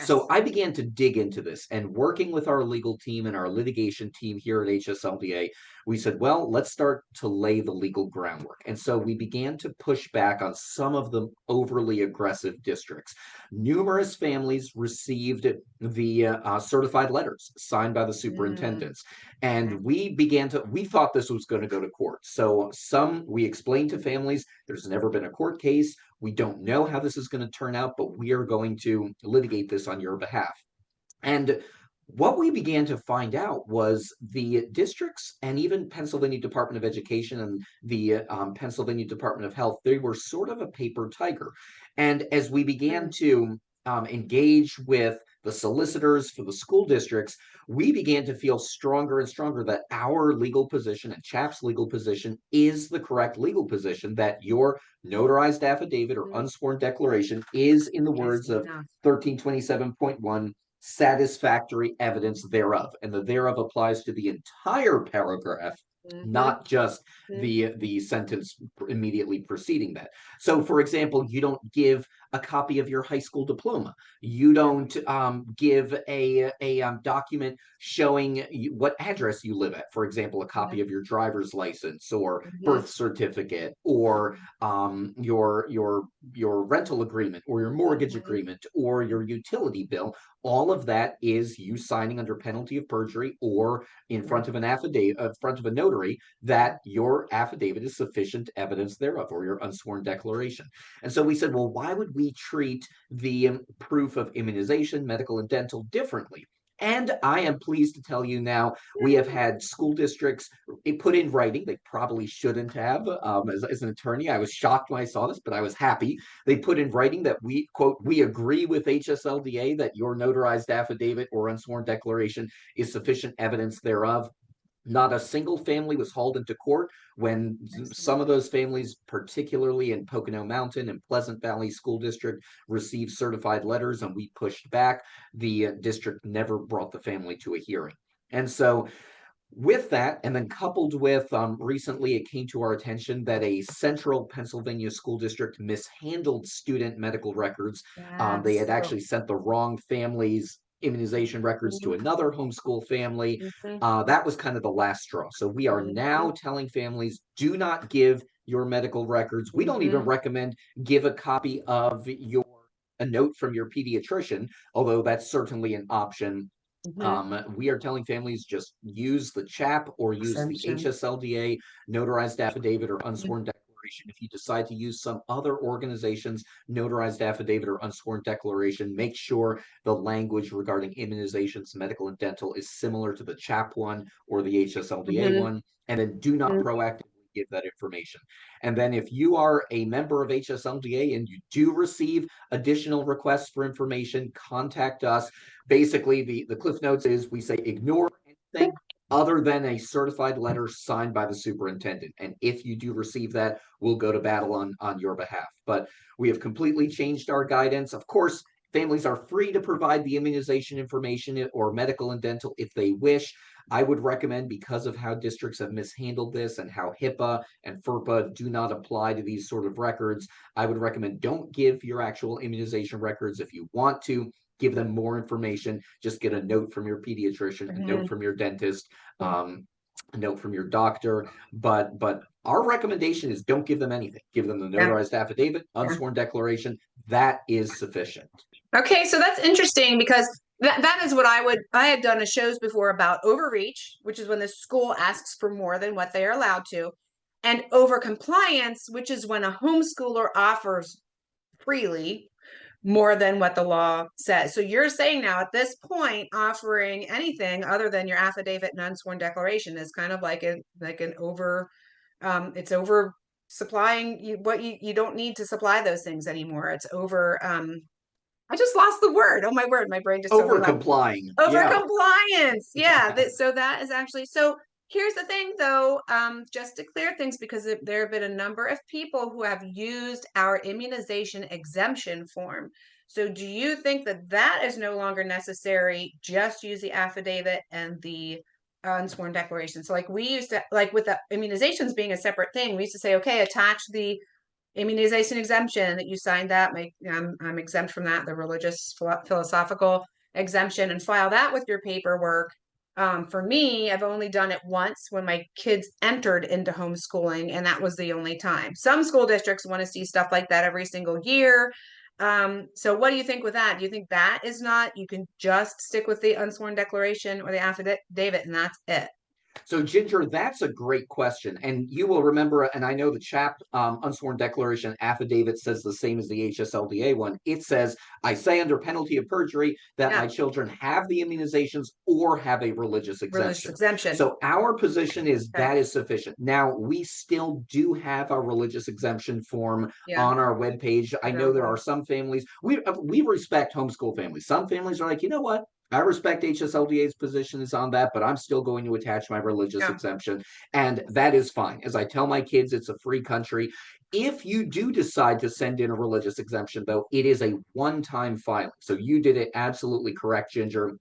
So I began to dig into this, and working with our legal team and our litigation team here at HSLDA, we said, well, let's start to lay the legal groundwork. And so we began to push back on some of the overly aggressive districts. Numerous families received the certified letters signed by the superintendents. And we thought this was going to go to court. So we explained to families, there's never been a court case. We don't know how this is going to turn out, but we are going to litigate this on your behalf. And what we began to find out was the districts and even Pennsylvania Department of Education and the Pennsylvania Department of Health, they were sort of a paper tiger. And as we began to engage with the solicitors for the school districts, we began to feel stronger and stronger that our legal position and CHAP's legal position is the correct legal position, that your notarized affidavit or unsworn declaration is, in the words of 1327.1, satisfactory evidence thereof. And the thereof applies to the entire paragraph, not just the sentence immediately preceding that. So, for example, you don't give a copy of your high school diploma. You don't give a document showing what address you live at. For example, a copy of your driver's license or birth certificate or your rental agreement or your mortgage agreement or your utility bill. All of that is you signing under penalty of perjury or in front of an affidavit, in front of a notary, that your affidavit is sufficient evidence thereof, or your unsworn declaration. And so we said, well, why would we treat the proof of immunization, medical and dental differently? And I am pleased to tell you now, we have had school districts put in writing, they probably shouldn't have. As an attorney, I was shocked when I saw this, but I was happy. They put in writing that we, quote, we agree with HSLDA that your notarized affidavit or unsworn declaration is sufficient evidence thereof. Not a single family was hauled into court when some of those families, particularly in Pocono Mountain and Pleasant Valley School District, received certified letters and we pushed back. The district never brought the family to a hearing. And so with that, and then coupled with recently it came to our attention that a central Pennsylvania school district mishandled student medical records. They had actually sent the wrong families immunization records to another homeschool family. That was kind of the last straw. So we are now telling families, do not give your medical records. We don't even recommend give a copy of a note from your pediatrician, although that's certainly an option. We are telling families just use the CHAP or use the HSLDA notarized affidavit or unsworn declaration. If you decide to use some other organization's notarized affidavit or unsworn declaration, make sure the language regarding immunizations, medical and dental, is similar to the CHAP one or the HSLDA one, and then do not proactively give that information. And then if you are a member of HSLDA and you do receive additional requests for information, contact us. Basically, the Cliff Notes is we say ignore anything other than a certified letter signed by the superintendent. And if you do receive that, we'll go to battle on your behalf. But we have completely changed our guidance. Of course, families are free to provide the immunization information or medical and dental if they wish. I would recommend, because of how districts have mishandled this and how HIPAA and FERPA do not apply to these sort of records, I would recommend don't give your actual immunization records. If you want to give them more information, just get a note from your pediatrician, a note from your dentist, a note from your doctor. But our recommendation is don't give them anything. Give them the notarized affidavit, unsworn declaration. That is sufficient. Okay, so that's interesting because that is what I had done shows before about overreach, which is when the school asks for more than what they are allowed to, and overcompliance, which is when a homeschooler offers freely more than what the law says. So you're saying now at this point, offering anything other than your affidavit and unsworn declaration is kind of like an over, it's over supplying you don't need to supply those things anymore. It's over, I just lost the word. Oh my word, my brain just over complying. Over compliance. Yeah. So that is actually, so here's the thing though, just to clear things, because there have been a number of people who have used our immunization exemption form. So do you think that is no longer necessary? Just use the affidavit and the unsworn declaration. So like we used to, like with the immunizations being a separate thing, we used to say, okay, attach the immunization exemption that you signed that. I'm exempt from that, the religious philosophical exemption, and file that with your paperwork. For me, I've only done it once when my kids entered into homeschooling, and that was the only time. Some school districts want to see stuff like that every single year. So what do you think with that? Do you think that is not, you can just stick with the unsworn declaration or the affidavit and that's it? So, Ginger, that's a great question. And you will remember, and I know the CHAP unsworn declaration affidavit says the same as the HSLDA one. It says, I say under penalty of perjury that my children have the immunizations or have a religious exemption. So our position is that is sufficient. Now, we still do have a religious exemption form on our webpage. I know there are some families, we respect homeschool families. Some families are like, you know what? I respect HSLDA's position is on that, but I'm still going to attach my religious exemption. And that is fine. As I tell my kids, it's a free country. If you do decide to send in a religious exemption, though, it is a one-time filing. So you did it absolutely correct, Ginger.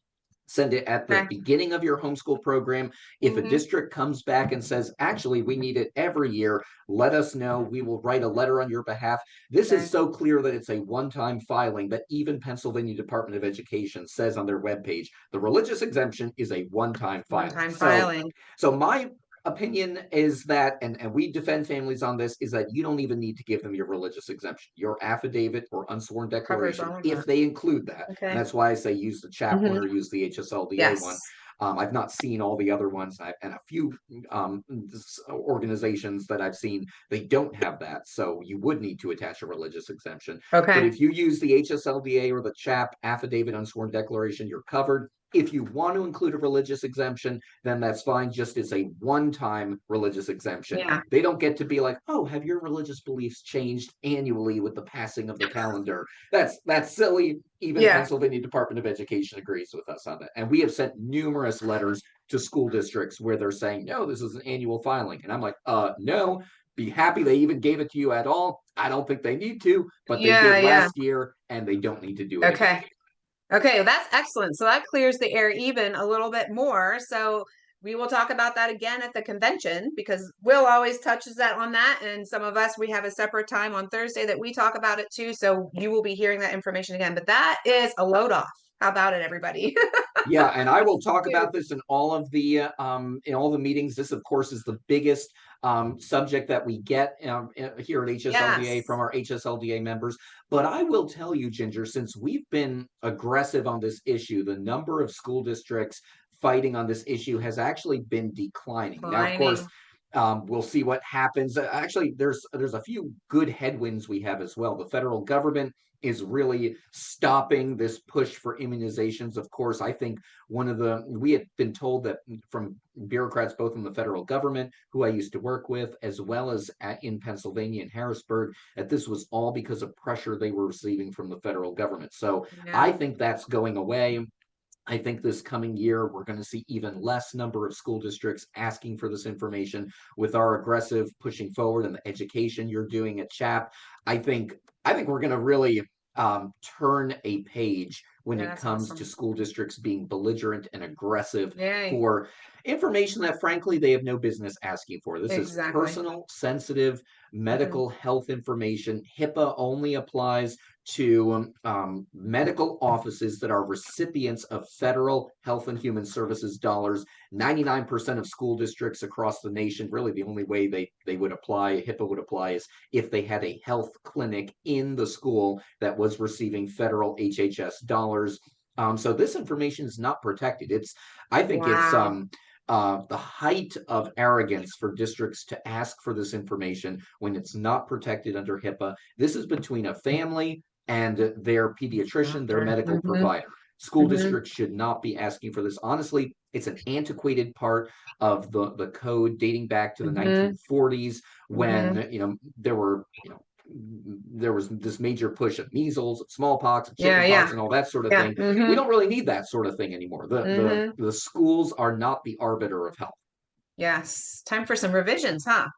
Send it at the beginning of your homeschool program. If a district comes back and says, actually, we need it every year, let us know. We will write a letter on your behalf. This is so clear that it's a one-time filing that even Pennsylvania Department of Education says on their webpage, the religious exemption is a one-time filing. So my opinion is that, and we defend families on this, is that you don't even need to give them your religious exemption. Your affidavit or unsworn declaration, if they include that. And that's why I say use the CHAP one or use the HSLDA one. I've not seen all the other ones, and a few organizations that I've seen, they don't have that. So you would need to attach a religious exemption. But if you use the HSLDA or the CHAP affidavit unsworn declaration, you're covered. If you want to include a religious exemption, then that's fine. Just as a one-time religious exemption. They don't get to be like, oh, have your religious beliefs changed annually with the passing of the calendar? That's silly. Even Pennsylvania Department of Education agrees with us on that. And we have sent numerous letters to school districts where they're saying, no, this is an annual filing. And I'm like, no. Be happy they even gave it to you at all. I don't think they need to, but they did last year, and they don't need to do it again. Okay, well, that's excellent. So that clears the air even a little bit more. So we will talk about that again at the convention, because Will always touches on that. And some of us, we have a separate time on Thursday that we talk about it too. So you will be hearing that information again. But that is a load off. How about it, everybody? And I will talk about this in all of the meetings. This, of course, is the biggest subject that we get here at HSLDA from our HSLDA members. But I will tell you, Ginger, since we've been aggressive on this issue, the number of school districts fighting on this issue has actually been declining. Now, of course, we'll see what happens. Actually, there's a few good headwinds we have as well. The federal government is really stopping this push for immunizations. Of course, I think we had been told that from bureaucrats, both in the federal government, who I used to work with, as well as in Pennsylvania and Harrisburg, that this was all because of pressure they were receiving from the federal government. So I think that's going away. I think this coming year, we're going to see even less number of school districts asking for this information. With our aggressive pushing forward and the education you're doing at CHAP, I think we're going to really turn a page when it comes to school districts being belligerent and aggressive for information that, frankly, they have no business asking for. This is personal, sensitive, medical health information. HIPAA only applies to medical offices that are recipients of federal health and human services dollars. 99% of school districts across the nation, really the only way they would apply, HIPAA would apply, is if they had a health clinic in the school that was receiving federal HHS dollars. So this information is not protected. I think it's the height of arrogance for districts to ask for this information when it's not protected under HIPAA. This is between a family and their pediatrician, their medical provider. School districts should not be asking for this. Honestly, it's an antiquated part of the code dating back to the 1940s when there was this major push of measles, smallpox, chickenpox, and all that sort of thing. We don't really need that sort of thing anymore. The schools are not the arbiter of health. Yes, time for some revisions, huh?